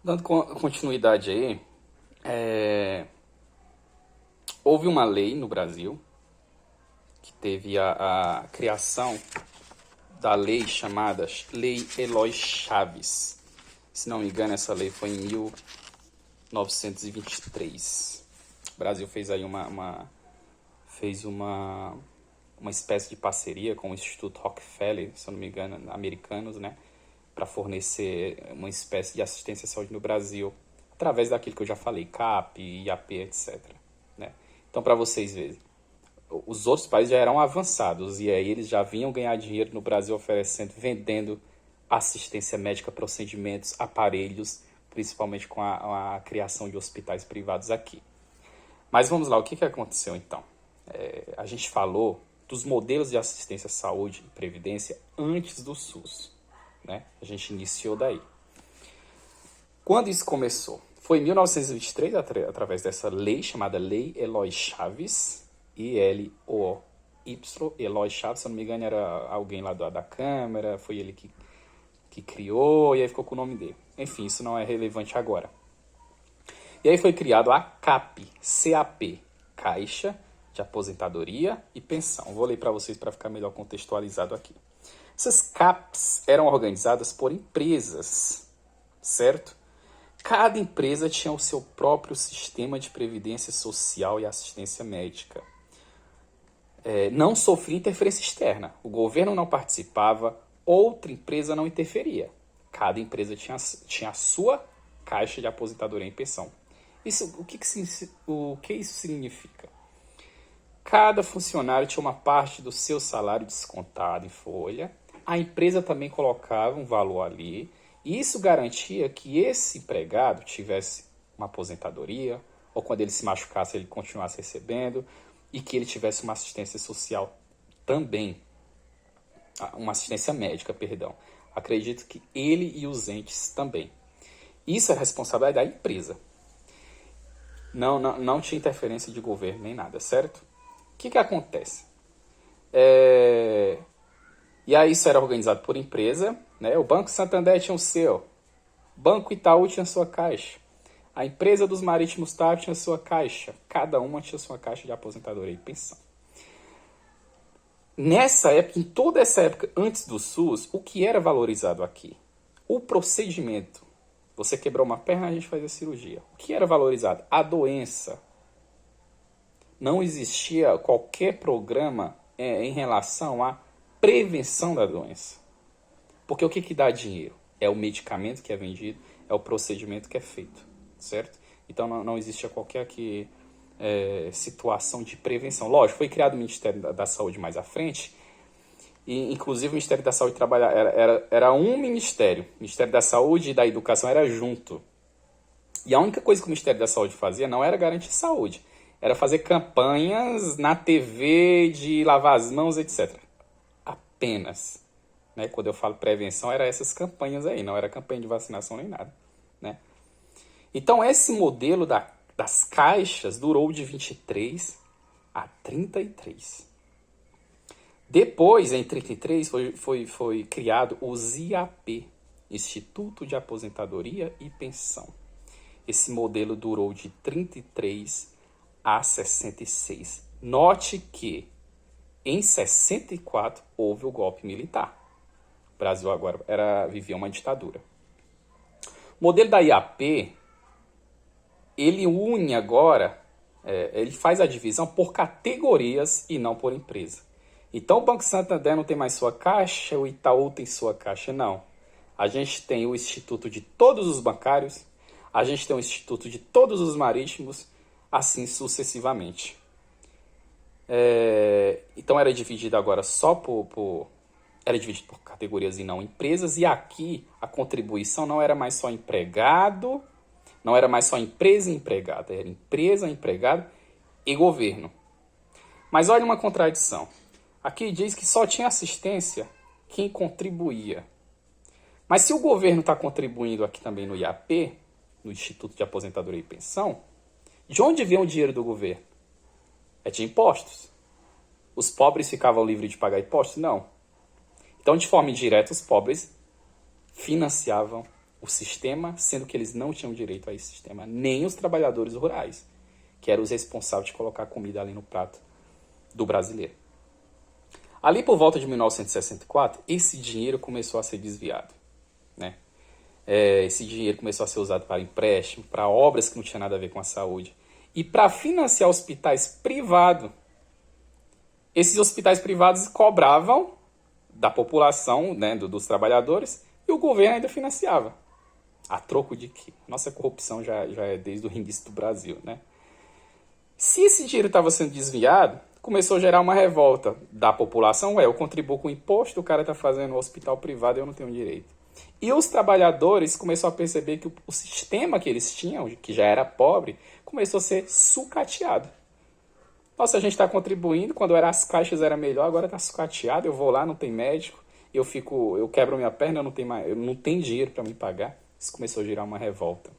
Dando continuidade aí, houve uma lei no Brasil que teve a criação da lei chamada Lei Eloy Chaves. Se não me engano, essa lei foi em 1923. O Brasil fez aí uma espécie de parceria com o Instituto Rockefeller, se eu não me engano, americanos, né? Para fornecer uma espécie de assistência à saúde no Brasil, através daquilo que eu já falei, CAP, IAP, etc. Né? Então, para vocês verem, os outros países já eram avançados e aí eles já vinham ganhar dinheiro no Brasil oferecendo, vendendo assistência médica, procedimentos, aparelhos, principalmente com a criação de hospitais privados aqui. Mas vamos lá, o que aconteceu então? A gente falou dos modelos de assistência à saúde e previdência antes do SUS. Né? A gente iniciou daí. Quando isso começou? Foi em 1923, através dessa lei chamada Lei Eloy Chaves, I-L-O-Y, Eloy Chaves, se eu não me engano, era alguém lá da Câmara, foi ele que criou, e aí ficou com o nome dele. Enfim, isso não é relevante agora. E aí foi criado a CAP, C-A-P, Caixa de Aposentadoria e Pensão. Vou ler para vocês para ficar melhor contextualizado aqui. Essas CAPs eram organizadas por empresas, certo? Cada empresa tinha o seu próprio sistema de previdência social e assistência médica. Não sofria interferência externa. O governo não participava, outra empresa não interferia. Cada empresa tinha a sua caixa de aposentadoria e pensão. O que isso significa? Cada funcionário tinha uma parte do seu salário descontado em folha. A empresa também colocava um valor ali. E isso garantia que esse empregado tivesse uma aposentadoria, ou quando ele se machucasse, ele continuasse recebendo, e que ele tivesse uma assistência social também. Uma assistência médica, perdão. Acredito que ele e os entes também. Isso é responsabilidade da empresa. Não tinha interferência de governo nem nada, certo? O que acontece? E aí isso era organizado por empresa, né? O Banco Santander tinha o seu, Banco Itaú tinha a sua caixa, a empresa dos marítimos TAP tinha a sua caixa, cada uma tinha a sua caixa de aposentadoria e pensão. Nessa época, em toda essa época antes do SUS, o que era valorizado aqui? O procedimento. Você quebrou uma perna, a gente faz a cirurgia. O que era valorizado? A doença. Não existia qualquer programa em relação à prevenção da doença. Porque o que dá dinheiro? É o medicamento que é vendido, é o procedimento que é feito, certo? Então não existia qualquer situação de prevenção. Lógico, foi criado o Ministério da Saúde mais à frente, e inclusive o Ministério da Saúde era um ministério. O Ministério da Saúde e da Educação era junto. E a única coisa que o Ministério da Saúde fazia não era garantir saúde, era fazer campanhas na TV de lavar as mãos, etc. Apenas. Né? Quando eu falo prevenção, era essas campanhas aí, não era campanha de vacinação nem nada. Né? Então, esse modelo das caixas durou de 23 a 33. Depois, em 33, foi criado os IAP, Instituto de Aposentadoria e Pensão. Esse modelo durou de 33 a 66. Note que em 64 houve o golpe militar. O Brasil agora vivia uma ditadura. O modelo da IAP, ele une agora, ele faz a divisão por categorias e não por empresa. Então o Banco Santander não tem mais sua caixa, o Itaú tem sua caixa, não. A gente tem o Instituto de todos os bancários, a gente tem o Instituto de todos os marítimos, assim sucessivamente. Então era dividido agora só era dividido por categorias e não empresas, e aqui a contribuição não era mais só empregado, não era mais só empresa e empregado, era empresa, empregado e governo. Mas olha uma contradição. Aqui diz que só tinha assistência quem contribuía. Mas se o governo está contribuindo aqui também no IAP, no Instituto de Aposentadoria e Pensão, de onde vem o dinheiro do governo? É de impostos. Os pobres ficavam livres de pagar impostos? Não. Então, de forma indireta, os pobres financiavam o sistema, sendo que eles não tinham direito a esse sistema, nem os trabalhadores rurais, que eram os responsáveis de colocar comida ali no prato do brasileiro. Ali por volta de 1964, esse dinheiro começou a ser desviado, né? Esse dinheiro começou a ser usado para empréstimo, para obras que não tinham nada a ver com a saúde e para financiar hospitais privados. Esses hospitais privados cobravam da população, né, dos trabalhadores, e o governo ainda financiava. A troco de quê? Nossa corrupção já é desde o início do Brasil, né? Se esse dinheiro estava sendo desviado, começou a gerar uma revolta da população. Eu contribuo com imposto, o cara está fazendo um hospital privado e eu não tenho direito. E os trabalhadores começaram a perceber que o sistema que eles tinham, que já era pobre, começou a ser sucateado. Nossa, a gente está contribuindo, quando era as caixas era melhor, agora está sucateado, eu vou lá, não tem médico, eu quebro minha perna, eu não tenho dinheiro para me pagar. Isso começou a gerar uma revolta.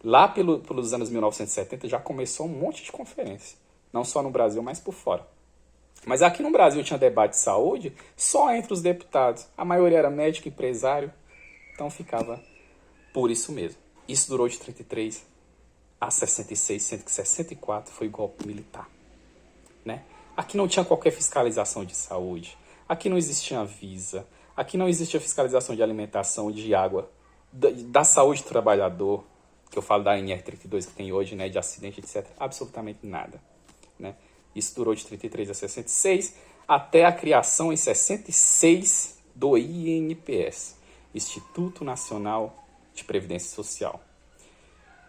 Lá pelos anos 1970 já começou um monte de conferência, não só no Brasil, mas por fora. Mas aqui no Brasil tinha debate de saúde só entre os deputados. A maioria era médico, empresário, então ficava por isso mesmo. Isso durou de 33 a 66, sendo que 64 foi golpe militar, né? Aqui não tinha qualquer fiscalização de saúde, aqui não existia Anvisa, aqui não existia fiscalização de alimentação, de água, da saúde do trabalhador, que eu falo da NR32 que tem hoje, né, de acidente, etc. Absolutamente nada, né? Isso durou de 33 a 66, até a criação em 66 do INPS, Instituto Nacional de Previdência Social.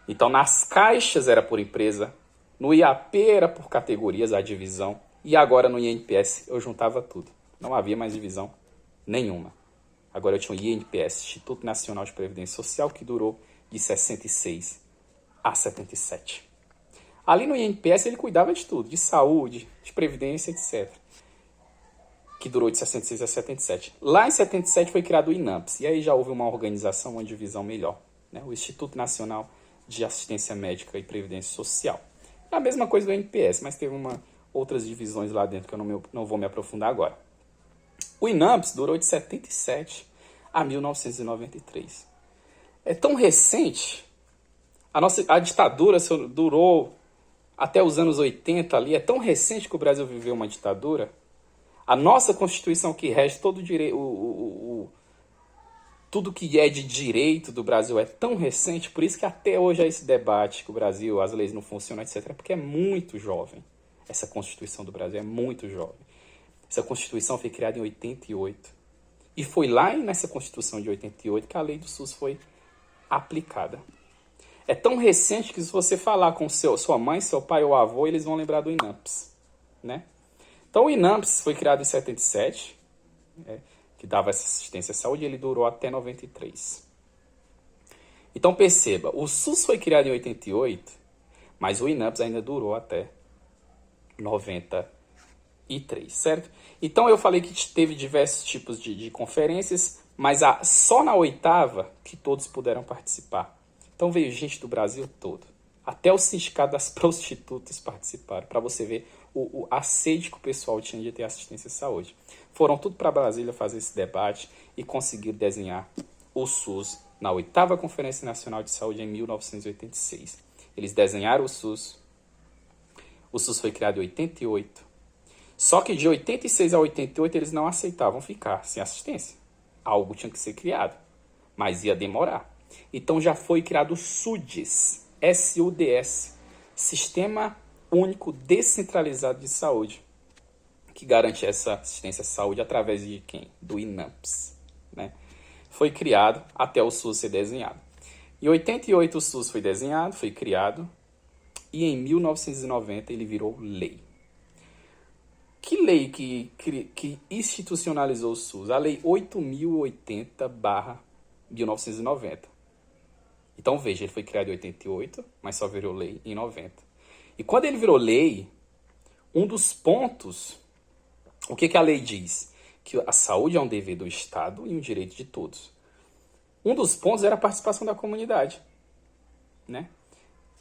Então, nas caixas era por empresa, no IAP era por categorias, a divisão, e agora no INPS eu juntava tudo. Não havia mais divisão nenhuma. Agora eu tinha o INPS, Instituto Nacional de Previdência Social, que durou de 66 a 77. Ali no INPS ele cuidava de tudo, de saúde, de previdência, etc. Que durou de 66 a 77. Lá em 77 foi criado o INAMPS, e aí já houve uma organização, uma divisão melhor, né? O Instituto Nacional de Assistência Médica e Previdência Social. É a mesma coisa do INPS, mas teve outras divisões lá dentro que eu não vou me aprofundar agora. O INAMPS durou de 77 a 1993. É tão recente, a ditadura durou até os anos 80 ali, é tão recente que o Brasil viveu uma ditadura. A nossa Constituição que rege todo tudo que é de direito do Brasil é tão recente, por isso que até hoje há esse debate que o Brasil, as leis não funcionam, etc. Porque é muito jovem. Essa Constituição do Brasil é muito jovem. Essa Constituição foi criada em 88. E foi lá nessa Constituição de 88 que a lei do SUS foi aplicada. É tão recente que se você falar com sua mãe, seu pai ou avô, eles vão lembrar do INAMPS, né? Então o INAMPS foi criado em 77, que dava essa assistência à saúde, e ele durou até 93. Então perceba, o SUS foi criado em 88, mas o INAMPS ainda durou até 93, certo? Então eu falei que teve diversos tipos de conferências, mas só na oitava que todos puderam participar. Então veio gente do Brasil todo. Até o sindicato das prostitutas participaram, para você ver a sede que o pessoal tinha de ter assistência à saúde. Foram tudo para Brasília fazer esse debate e conseguiram desenhar o SUS na 8ª Conferência Nacional de Saúde em 1986. Eles desenharam o SUS. O SUS foi criado em 88. Só que de 86 a 88 eles não aceitavam ficar sem assistência. Algo tinha que ser criado, mas ia demorar. Então já foi criado o SUDES, SUDS, Sistema Único Descentralizado de Saúde, que garante essa assistência à saúde através de quem? Do INAMPS, né? Foi criado até o SUS ser desenhado. Em 88 o SUS foi desenhado, foi criado, e em 1990 ele virou lei. Que lei que institucionalizou o SUS? A Lei 8.080/1990. Então, veja, ele foi criado em 88, mas só virou lei em 90. E quando ele virou lei, um dos pontos, o que a lei diz? Que a saúde é um dever do Estado e um direito de todos. Um dos pontos era a participação da comunidade, né?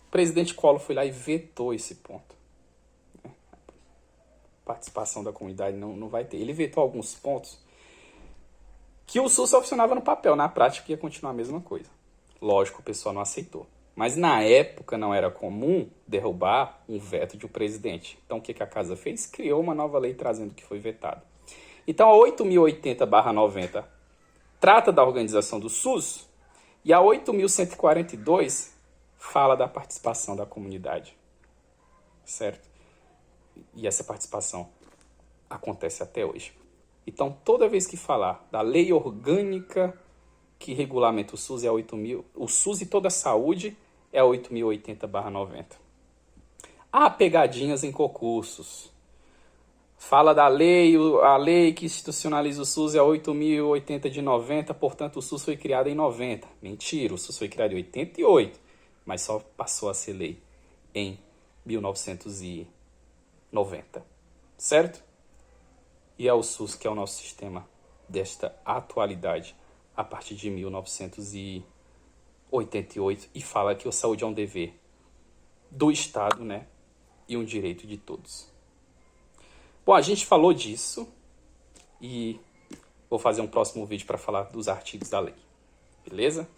O presidente Collor foi lá e vetou esse ponto. Participação da comunidade não vai ter. Ele vetou alguns pontos que o SUS só funcionava no papel, na prática ia continuar a mesma coisa. Lógico, o pessoal não aceitou. Mas na época não era comum derrubar um veto de um presidente. Então o que a casa fez? Criou uma nova lei trazendo o que foi vetado. Então a 8.080/90 trata da organização do SUS e a 8.142 fala da participação da comunidade. Certo? E essa participação acontece até hoje. Então, toda vez que falar da lei orgânica que regulamenta o SUS, o SUS e toda a saúde é a 8.080/90. Há pegadinhas em concursos. Fala da lei, a lei que institucionaliza o SUS é a 8.080/90, portanto o SUS foi criado em 90. Mentira, o SUS foi criado em 88, mas só passou a ser lei em 1990, certo? E é o SUS que é o nosso sistema desta atualidade a partir de 1988 e fala que a saúde é um dever do Estado, né? E um direito de todos. Bom, a gente falou disso e vou fazer um próximo vídeo para falar dos artigos da lei. Beleza?